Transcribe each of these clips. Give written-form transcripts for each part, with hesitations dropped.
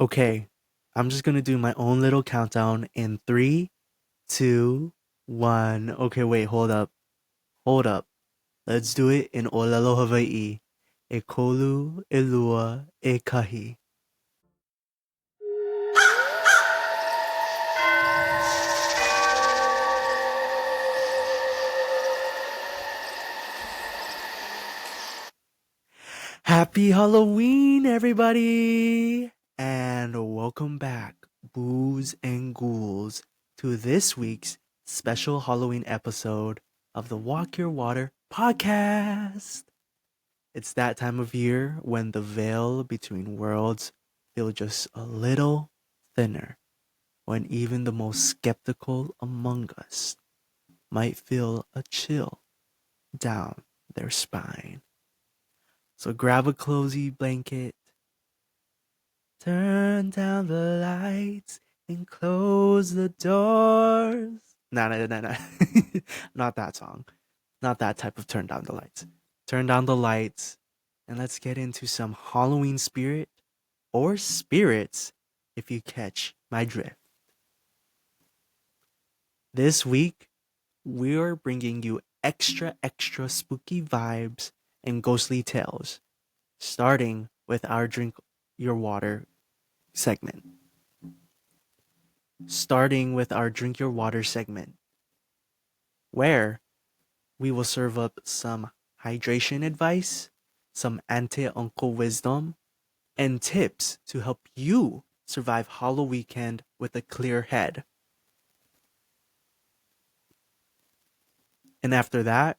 Okay, I'm just gonna do my own little countdown in three, two, one. Okay, wait, hold up. Hold up. Let's do it in Olelo, Hawaii. E kolu, e lua, e kahi. Happy Halloween, everybody! And welcome back, boos and ghouls, to this week's special Halloween episode of the Walk Your Water podcast. It's that time of year when the veil between worlds feels just a little thinner, when even the most skeptical among us might feel a chill down their spine. So grab a cozy blanket, turn down the lights, and close the doors. Nah. Not that song. Not that type of turn down the lights. Turn down the lights, and let's get into some Halloween spirit or spirits if you catch my drift. This week, we are bringing you extra spooky vibes and ghostly tales, starting with our Drink Your Water segment. Where we will serve up some hydration advice, some auntie-uncle wisdom, and tips to help you survive Halloweekend with a clear head. And after that,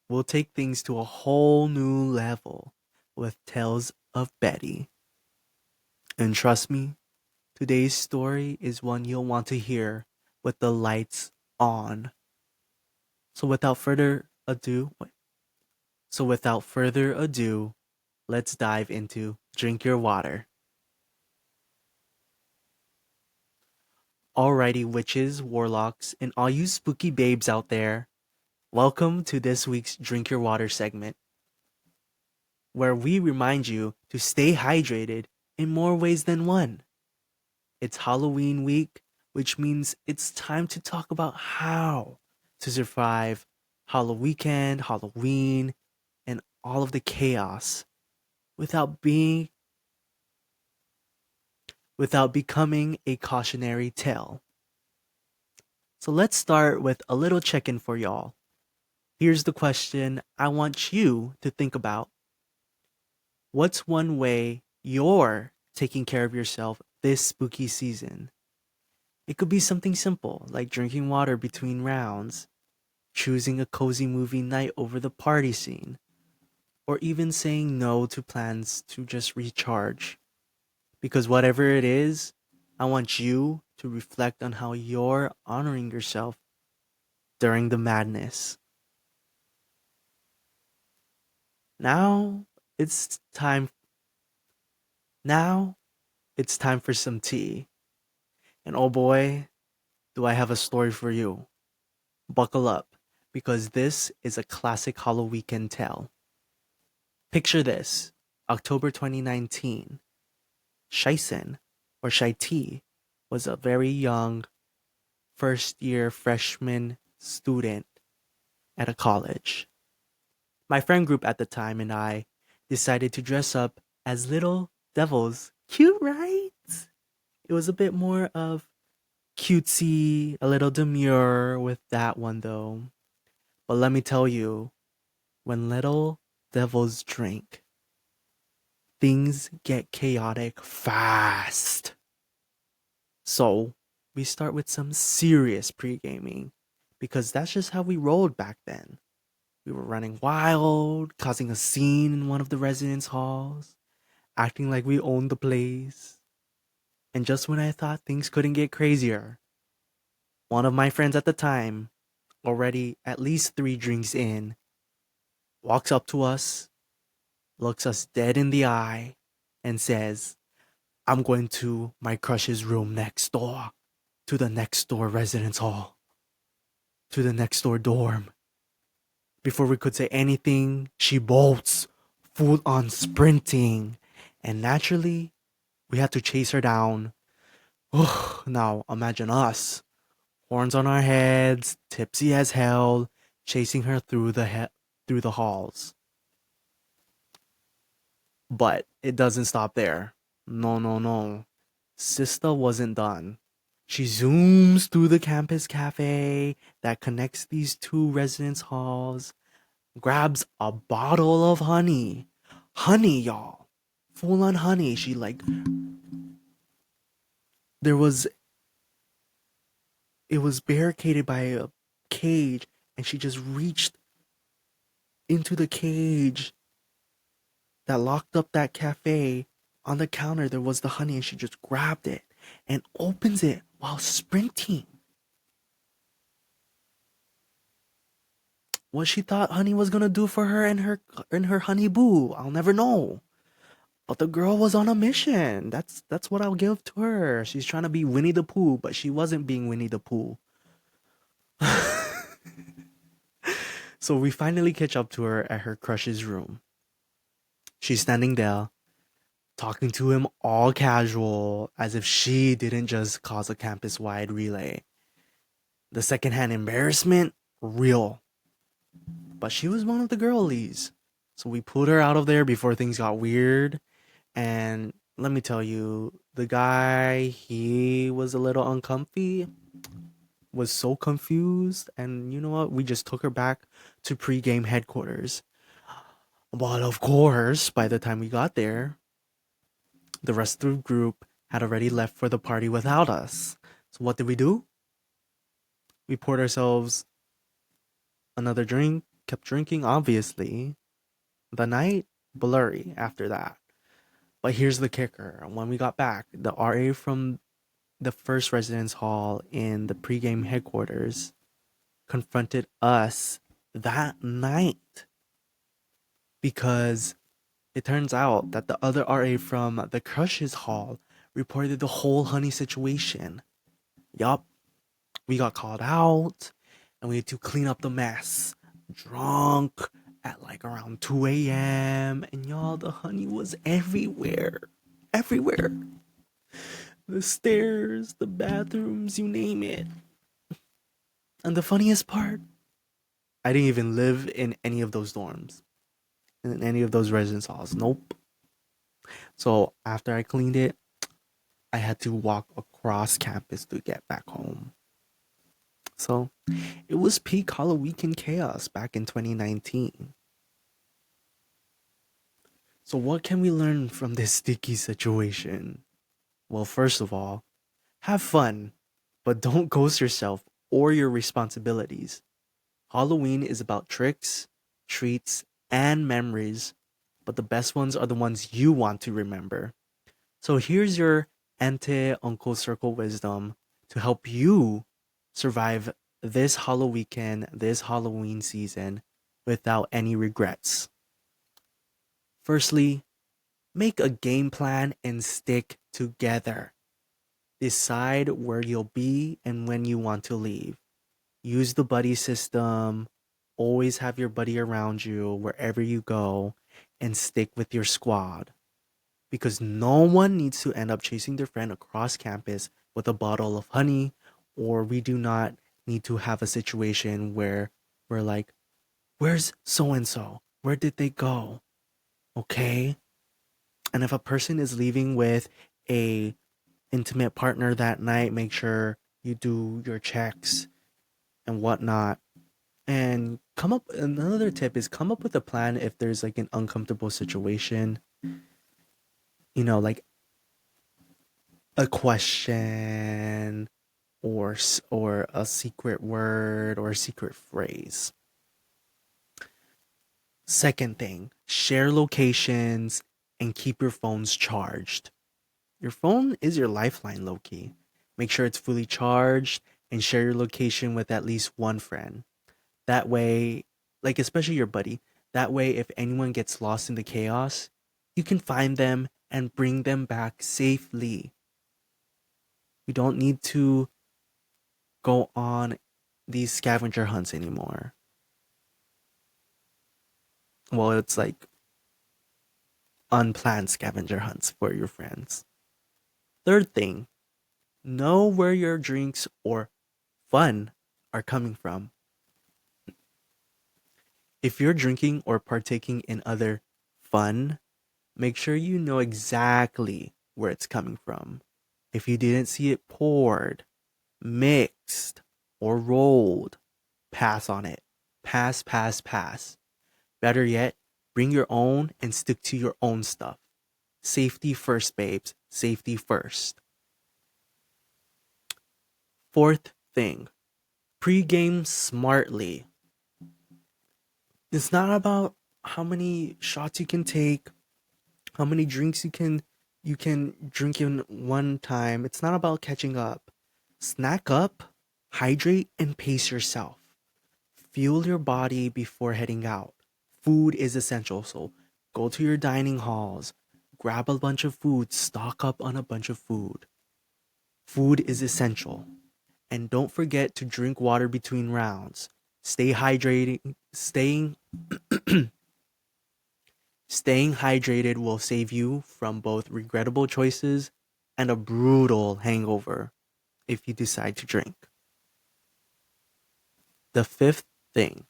we'll take things to a whole new level with Tales of Betty. And trust me, today's story is one you'll want to hear with the lights on. So without further ado, let's dive into Drink Your Water. Alrighty, witches, warlocks, and all you spooky babes out there, welcome to this week's Drink Your Water segment, where we remind you to stay hydrated in more ways than one. It's Halloween week, which means it's time to talk about how to survive Halloween, and all of the chaos without becoming a cautionary tale. So let's start with a little check-in for y'all. Here's the question I want you to think about. What's one way you're taking care of yourself this spooky season? It could be something simple like drinking water between rounds, choosing a cozy movie night over the party scene, or even saying no to plans to just recharge. Because whatever it is, I want you to reflect on how you're honoring yourself during the madness. Now it's time now it's time for some tea. And oh boy, do I have a story for you. Buckle up, because this is a classic Halloweekend tale. Picture this, October 2019. Cheysen, or Shai was a very young first year freshman student at a college. My friend group at the time and I decided to dress up as little devils. Cute, right? It was a bit more of cutesy, a little demure with that one though. But let me tell you, when little devils drink, things get chaotic fast. So, we start with some serious pre-gaming because that's just how we rolled back then. We were running wild, causing a scene in one of the residence halls, acting like we owned the place. And just when I thought things couldn't get crazier, one of my friends at the time, already at least 3 drinks in, walks up to us, looks us dead in the eye, and says, I'm going to my crush's room next door, to the next door residence hall, to the next door dorm. Before we could say anything, she bolts, full on sprinting. And naturally, We had to chase her down. Now imagine us, horns on our heads, tipsy as hell, chasing her through the halls. But it doesn't stop there. No, no, no. Sista wasn't done. She zooms through the campus cafe that connects these two residence halls, grabs a bottle of honey. Honey, y'all. Full on honey. She like there was it was barricaded by a cage, and she just reached into the cage that locked up that cafe. On the counter there was the honey, and she just grabbed it and opens it while sprinting. What she thought honey was gonna do for her and her honey boo, I'll never know. But the girl was on a mission. That's what I'll give to her. She's trying to be Winnie the Pooh, but she wasn't being Winnie the Pooh. So we finally catch up to her at her crush's room. She's standing there, talking to him all casual, as if she didn't just cause a campus wide relay. The secondhand embarrassment, real. But she was one of the girlies. So we pulled her out of there before things got weird. And let me tell you, the guy, he was a little uncomfy, was so confused. And you know what? We just took her back to pregame headquarters. But of course, by the time we got there, the rest of the group had already left for the party without us. So what did we do? We poured ourselves another drink, kept drinking, obviously. The night, blurry after that. But here's the kicker. When we got back, the RA from the first residence hall in the pregame headquarters confronted us that night because it turns out that the other RA from the Crush's hall reported the whole honey situation. Yup, we got called out and we had to clean up the mess. Drunk at like around 2 a.m. And y'all, the honey was everywhere. Everywhere. The stairs, the bathrooms, you name it. And the funniest part, I didn't even live in any of those dorms, in any of those residence halls. Nope. So after I cleaned it, I had to walk across campus to get back home. So it was peak Halloween chaos back in 2019. So what can we learn from this sticky situation? Well, first of all, have fun, but don't ghost yourself or your responsibilities. Halloween is about tricks, treats, and memories, but the best ones are the ones you want to remember. So here's your Ante Uncle Circle wisdom to help you survive this Halloween, this Halloween season without any regrets. Firstly, make a game plan and stick together. Decide where you'll be and when you want to leave. Use the buddy system. Always have your buddy around you wherever you go and stick with your squad. Because no one needs to end up chasing their friend across campus with a bottle of honey, or we do not need to have a situation where we're like, where's so and so? Where did they go? Okay? And if a person is leaving with a intimate partner that night, make sure you do your checks and whatnot. And another tip is come up with a plan if there's like an uncomfortable situation, like a question or a secret word or a secret phrase. Second thing, share locations and keep your phones charged. Your phone is your lifeline, low-key. Make sure it's fully charged and share your location with at least one friend. That way, like especially your buddy, that way if anyone gets lost in the chaos, you can find them and bring them back safely. You don't need to go on these scavenger hunts anymore. Well, it's like unplanned scavenger hunts for your friends. Third thing, know where your drinks or fun are coming from. If you're drinking or partaking in other fun, make sure you know exactly where it's coming from. If you didn't see it poured, mixed, or rolled, pass on it. Pass, pass, pass. Better yet, bring your own and stick to your own stuff. Safety first, babes. Safety first. Fourth thing, pre-game smartly. It's not about how many shots you can take, how many drinks you can drink in one time. It's not about catching up. Snack up, hydrate, and pace yourself. Fuel your body before heading out. Food is essential, so go to your dining halls, grab a bunch of food, stock up on a bunch of food. Food is essential. And don't forget to drink water between rounds. Stay hydrating. Staying hydrated will save you from both regrettable choices and a brutal hangover if you decide to drink. The fifth thing,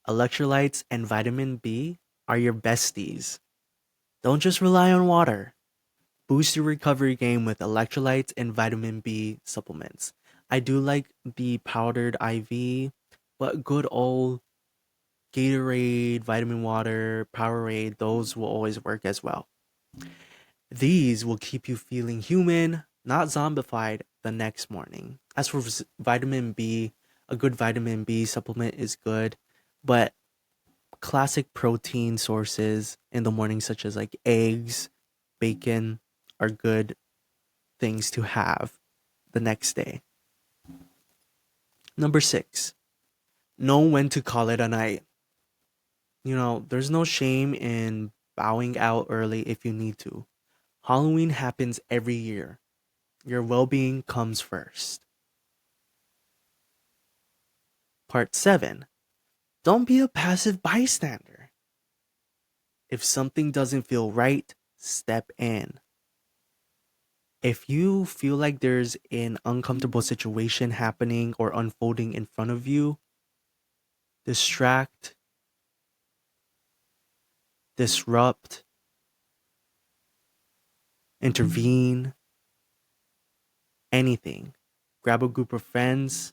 electrolytes and vitamin B are your besties. Don't just rely on water. Boost your recovery game with electrolytes and vitamin B supplements. I do like the powdered IV, but good old Gatorade, vitamin water, Powerade, those will always work as well. These will keep you feeling human, not zombified the next morning. As for vitamin B, a good vitamin B supplement is good, but classic protein sources in the morning, such as like eggs, bacon, are good things to have the next day. Number six, know when to call it a night. There's no shame in bowing out early if you need to. Halloween happens every year. Your well being comes first. Part 7. Don't be a passive bystander. If something doesn't feel right, step in. If you feel like there's an uncomfortable situation happening or unfolding in front of you, distract, disrupt, intervene, anything. Grab a group of friends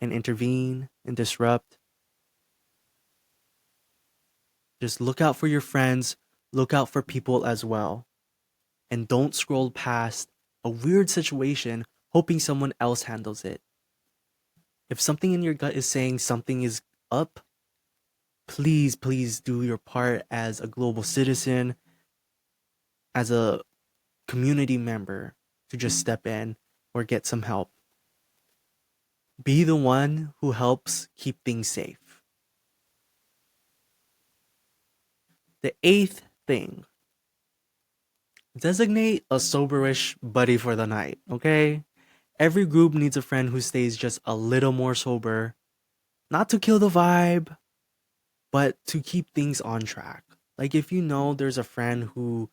and intervene and disrupt. Just look out for your friends, look out for people as well. And don't scroll past a weird situation hoping someone else handles it. If something in your gut is saying something is up, please, please do your part as a global citizen, as a community member to just step in or get some help. Be the one who helps keep things safe. The eighth thing, designate a soberish buddy for the night, okay? Every group needs a friend who stays just a little more sober, not to kill the vibe, but to keep things on track. Like if you know there's a friend who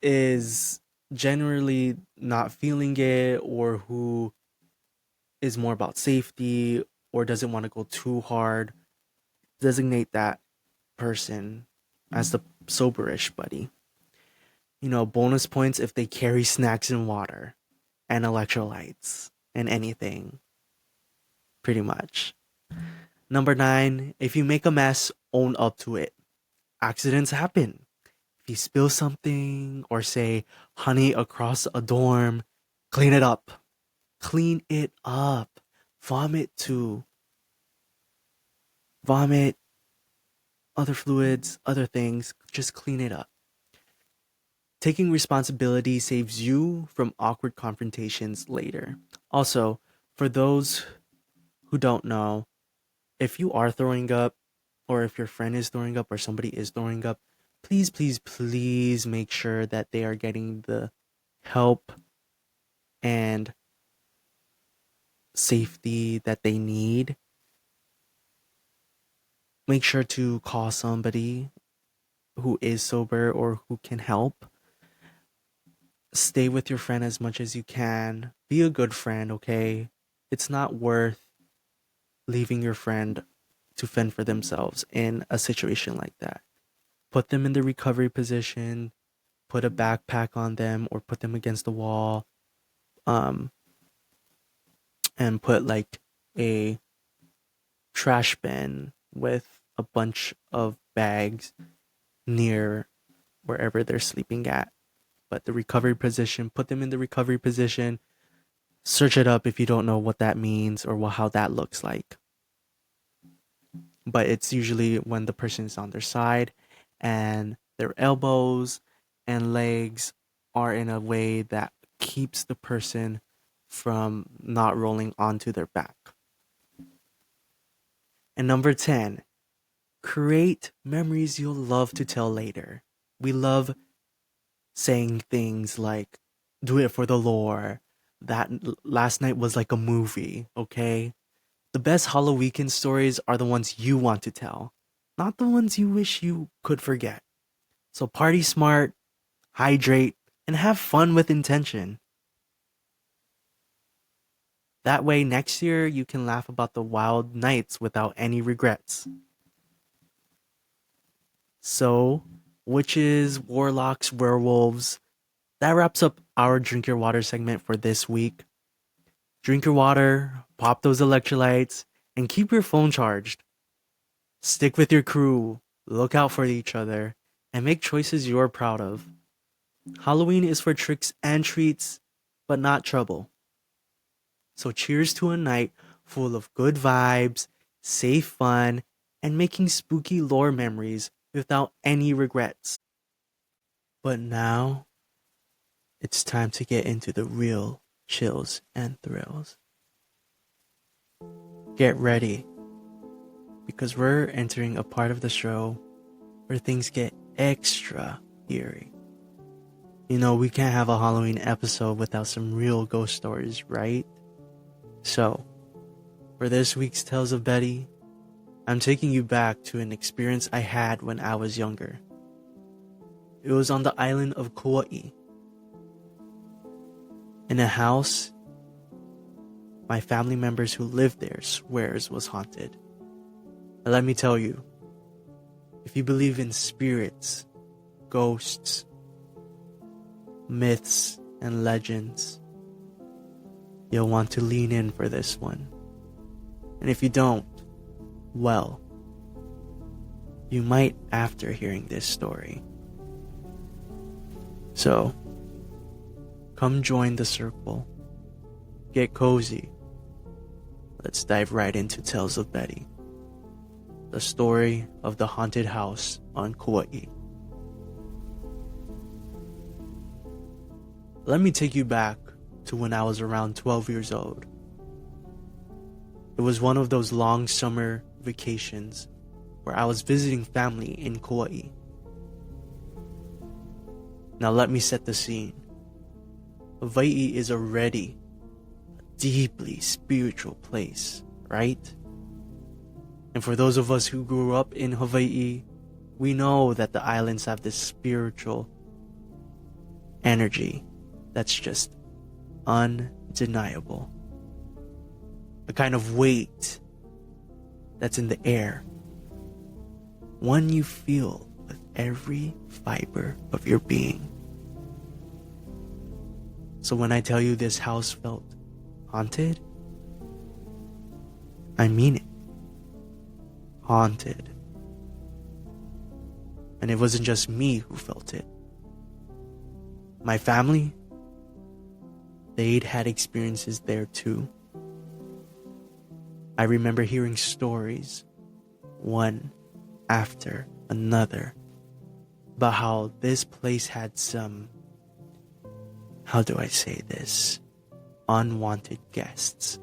is generally not feeling it or who is more about safety or doesn't want to go too hard, designate that person as the soberish buddy. Bonus points if they carry snacks and water and electrolytes and anything, pretty much. Number 9, if you make a mess, own up to it. Accidents happen. If you spill something or say honey across a dorm, clean it up. Clean it up. Vomit too. Vomit, other fluids, other things. Just clean it up. Taking responsibility saves you from awkward confrontations later. Also, for those who don't know, if you are throwing up, or if your friend is throwing up, or somebody is throwing up, please, please, please make sure that they are getting the help and safety that they need. Make sure to call somebody who is sober or who can help. Stay with your friend as much as you can. Be a good friend, okay? It's not worth leaving your friend to fend for themselves in a situation like that. Put them in the recovery position, put a backpack on them or put them against the wall, um, and put like a trash bin with a bunch of bags near wherever they're sleeping at. But the recovery position, put them in the recovery position. Search it up if you don't know what that means or how that looks like. But it's usually when the person is on their side and their elbows and legs are in a way that keeps the person from not rolling onto their back. And number 10, create memories you'll love to tell later. We love saying things like, do it for the lore. That last night was like a movie, okay? The best Halloween stories are the ones you want to tell, not the ones you wish you could forget. So party smart, hydrate, and have fun with intention. That way, next year, you can laugh about the wild nights without any regrets. So, witches, warlocks, werewolves, that wraps up our Drink Your Water segment for this week. Drink your water, pop those electrolytes, and keep your phone charged. Stick with your crew, look out for each other, and make choices you're proud of. Halloween is for tricks and treats, but not trouble. So cheers to a night full of good vibes, safe fun, and making spooky lore memories without any regrets. But now, it's time to get into the real chills and thrills. Get ready, because we're entering a part of the show where things get extra eerie. You know, we can't have a Halloween episode without some real ghost stories, right? So, for this week's Tales of Betty, I'm taking you back to an experience I had when I was younger. It was on the island of Kauaʻi. In a house, my family members who lived there swears was haunted. And let me tell you, if you believe in spirits, ghosts, myths, and legends, you'll want to lean in for this one. And if you don't, well, you might after hearing this story. So, come join the circle. Get cozy. Let's dive right into Tales of Betty, the story of the haunted house on Kauaʻi. Let me take you back to when I was around 12 years old. It was one of those long summer vacations where I was visiting family in Kauaʻi. Now let me set the scene. Hawaii is already a deeply spiritual place, right? And for those of us who grew up in Hawaii, we know that the islands have this spiritual energy that's just undeniable. A kind of weight that's in the air. One you feel with every fiber of your being. So when I tell you this house felt haunted, I mean it. Haunted. And it wasn't just me who felt it. My family, they'd had experiences there too. I remember hearing stories, one after another, about how this place had some, how do I say this, unwanted guests,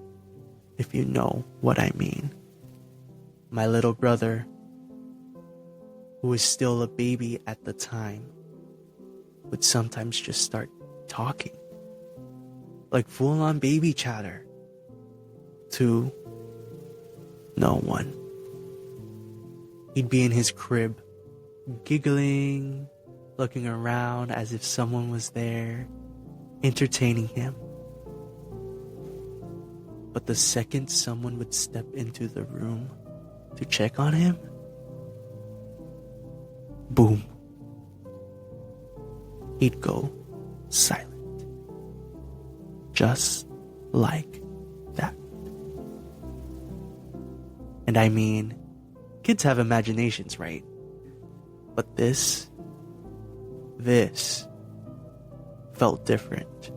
if you know what I mean. My little brother, who was still a baby at the time, would sometimes just start talking, like full-on baby chatter, to no one. He'd be in his crib, giggling, looking around as if someone was there, entertaining him. But the second someone would step into the room to check on him, boom, he'd go silent. Just like that. And I mean, kids have imaginations, right? But this felt different.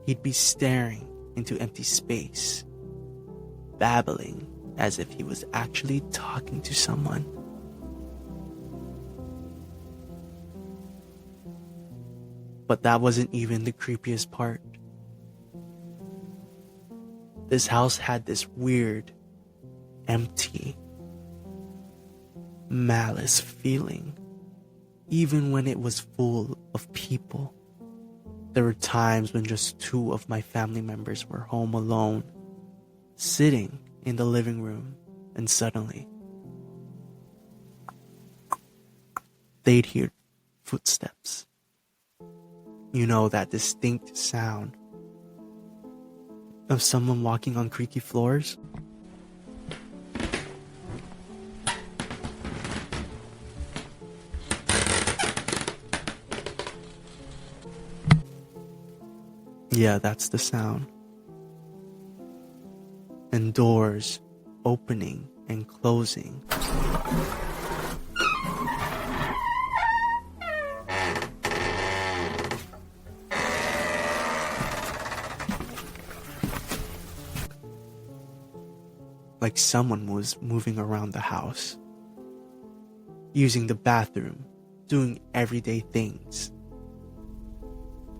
He'd be staring into empty space, babbling as if he was actually talking to someone. But that wasn't even the creepiest part. This house had this weird, empty, malice feeling, even when it was full of people. There were times when just two of my family members were home alone, sitting in the living room, and suddenly they'd hear footsteps. You know, that distinct sound of someone walking on creaky floors. Yeah, that's the sound. And doors opening and closing. Like someone was moving around the house, using the bathroom, doing everyday things.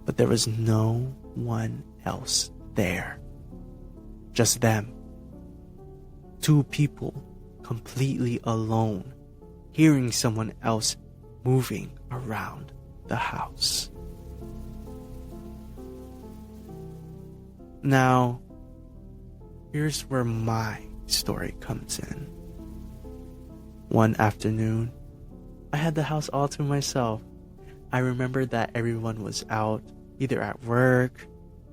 But there was no one else there. Just them. Two people completely alone, hearing someone else moving around the house. Now, here's where my story comes in. One afternoon, I had the house all to myself. I remember that everyone was out, either at work,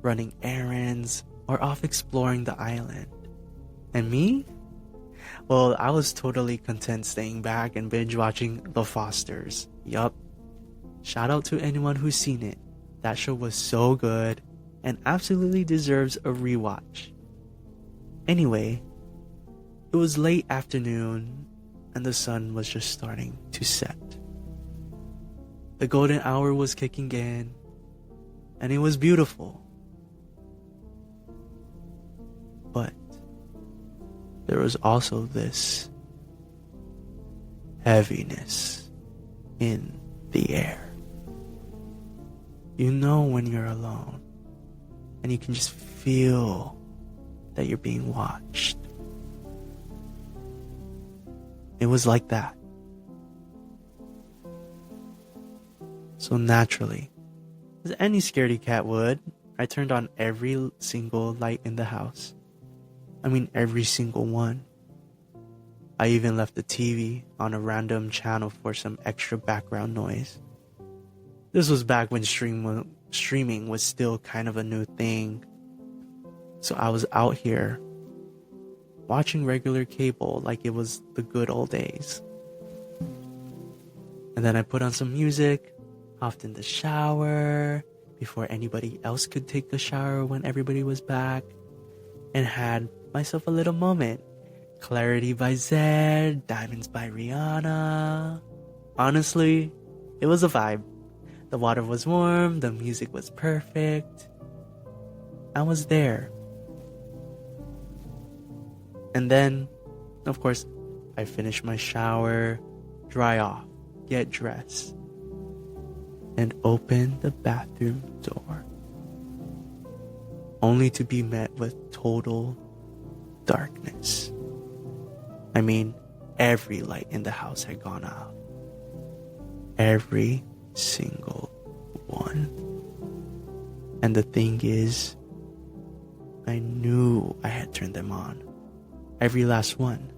running errands, or off exploring the island. And me? Well, I was totally content staying back and binge watching The Fosters. Yup. Shout out to anyone who's seen it. That show was so good and absolutely deserves a rewatch. Anyway, it was late afternoon and the sun was just starting to set. The golden hour was kicking in and it was beautiful. But there was also this heaviness in the air. You know when you're alone and you can just feel that you're being watched. It was like that. So naturally, as any scaredy cat would, I turned on every single light in the house. I mean, every single one. I even left the TV on a random channel for some extra background noise. This was back when streaming was still kind of a new thing. So I was out here watching regular cable like it was the good old days. And then I put on some music, hopped in the shower before anybody else could take a shower when everybody was back, and had myself a little moment. Clarity by Zed, Diamonds by Rihanna. Honestly, it was a vibe. The water was warm, the music was perfect. I was there. And then, of course, I finished my shower, dry off, get dressed, and open the bathroom door. Only to be met with total darkness. I mean, every light in the house had gone out. Every single one. And the thing is, I knew I had turned them on. Every last one.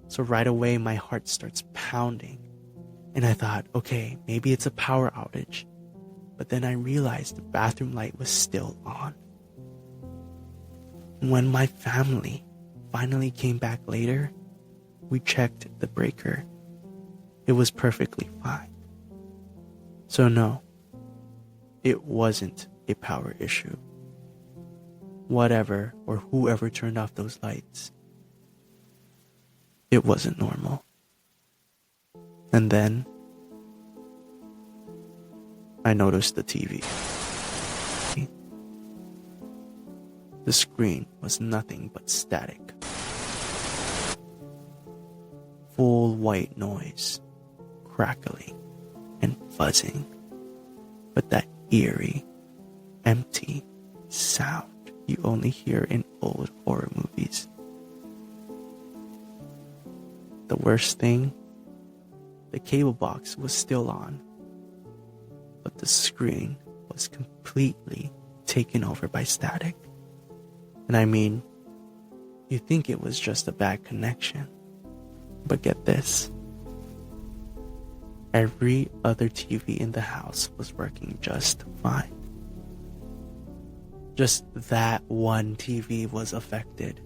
So right away my heart starts pounding And I thought, okay, maybe it's a power outage. But then I realized the bathroom light was still on. When my family finally came back later, we checked the breaker. It was perfectly fine. So no, it wasn't a power issue. Whatever or whoever turned off those lights, it wasn't normal. And then I noticed the TV. The screen was nothing but static. Full white noise, crackling and buzzing, but that eerie, empty sound you only hear in old horror movies. The worst thing, the cable box was still on, but the screen was completely taken over by static. And I mean, you think it was just a bad connection, but get this. Every other TV in the house was working just fine. Just that one TV was affected.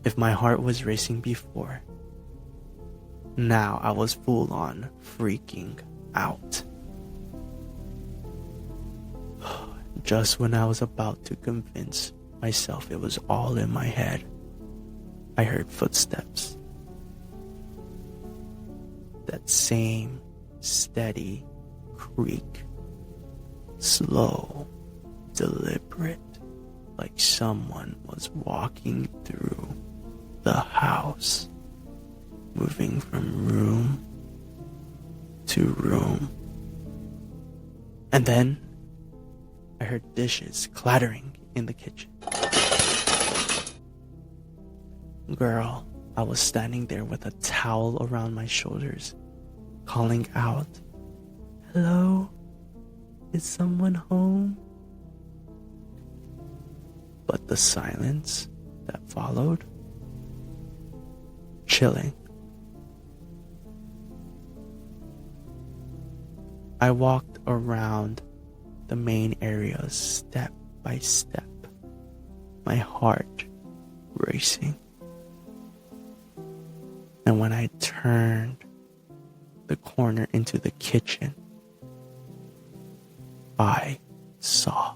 If my heart was racing before, now I was full on freaking out. Just when I was about to convince myself it was all in my head, I heard footsteps. That same steady creak. Slow, deliberate, like someone was walking through the house, moving from room to room. And then I heard dishes clattering in the kitchen. Girl, I was standing there with a towel around my shoulders, calling out, "Hello? Is someone home?" But the silence that followed, chilling. I walked around the main areas step by step, my heart racing. And when I turned the corner into the kitchen, I saw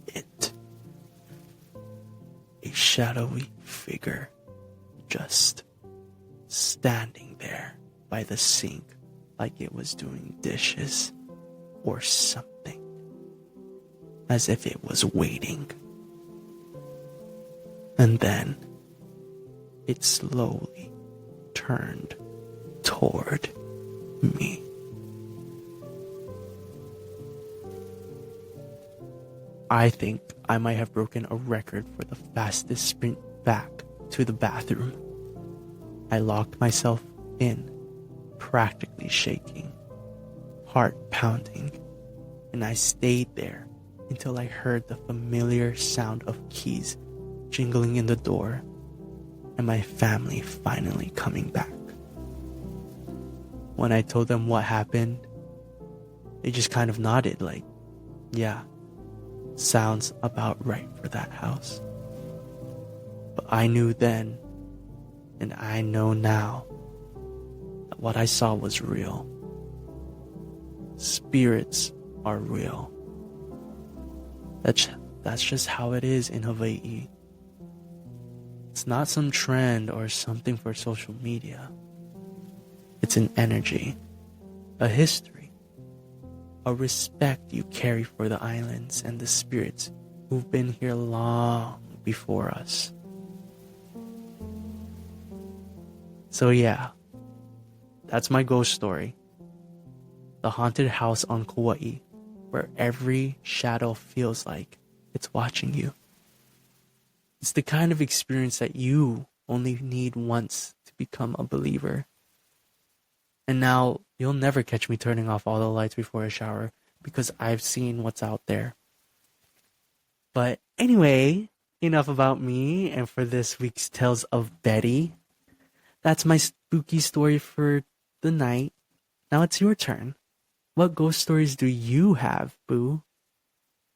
it. A shadowy figure just standing there by the sink like it was doing dishes or something, as if it was waiting. And then it slowly turned toward me. I think I might have broken a record for the fastest sprint back to the bathroom. I locked myself in, practically shaking, heart pounding, and I stayed there until I heard the familiar sound of keys jingling in the door and my family finally coming back. When I told them what happened, they just kind of nodded like, yeah, sounds about right for that house. But I knew then, and I know now, that what I saw was real. Spirits are real. That's just how it is in Hawaii. It's not some trend or something for social media. It's an energy, a history, a respect you carry for the islands and the spirits who've been here long before us. So yeah, that's my ghost story. The haunted house on Kauaʻi, where every shadow feels like it's watching you. It's the kind of experience that you only need once to become a believer. And now, you'll never catch me turning off all the lights before a shower because I've seen what's out there. But anyway, enough about me and for this week's Tales of Betty. That's my spooky story for the night. Now it's your turn. What ghost stories do you have, Boo?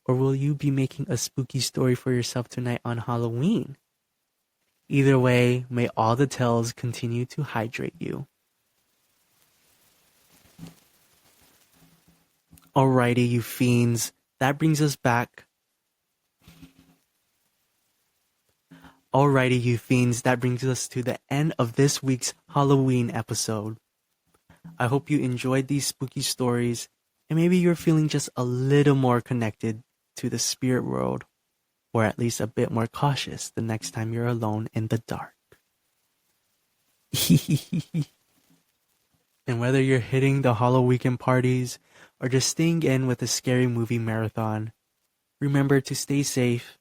Or will you be making a spooky story for yourself tonight on Halloween? Either way, may all the tales continue to hydrate you. Alrighty, you fiends. That brings us back. Alrighty, you fiends. That brings us to the end of this week's Halloween episode. I hope you enjoyed these spooky stories, and maybe you're feeling just a little more connected to the spirit world, or at least a bit more cautious the next time you're alone in the dark. And whether you're hitting the Halloween parties or just staying in with a scary movie marathon, remember to stay safe,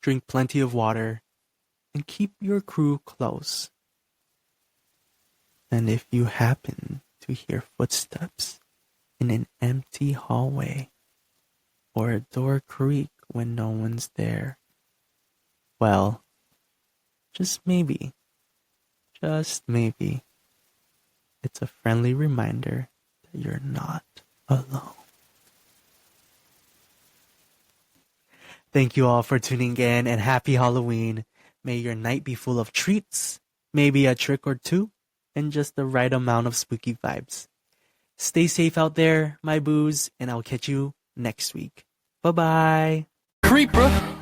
drink plenty of water, and keep your crew close. And if you happen to hear footsteps in an empty hallway or a door creak when no one's there, well, just maybe, it's a friendly reminder that you're not alone. Thank you all for tuning in, and happy Halloween. May your night be full of treats, maybe a trick or two, and just the right amount of spooky vibes. Stay safe out there, my boos, and I'll catch you next week. Bye-bye. Creeper.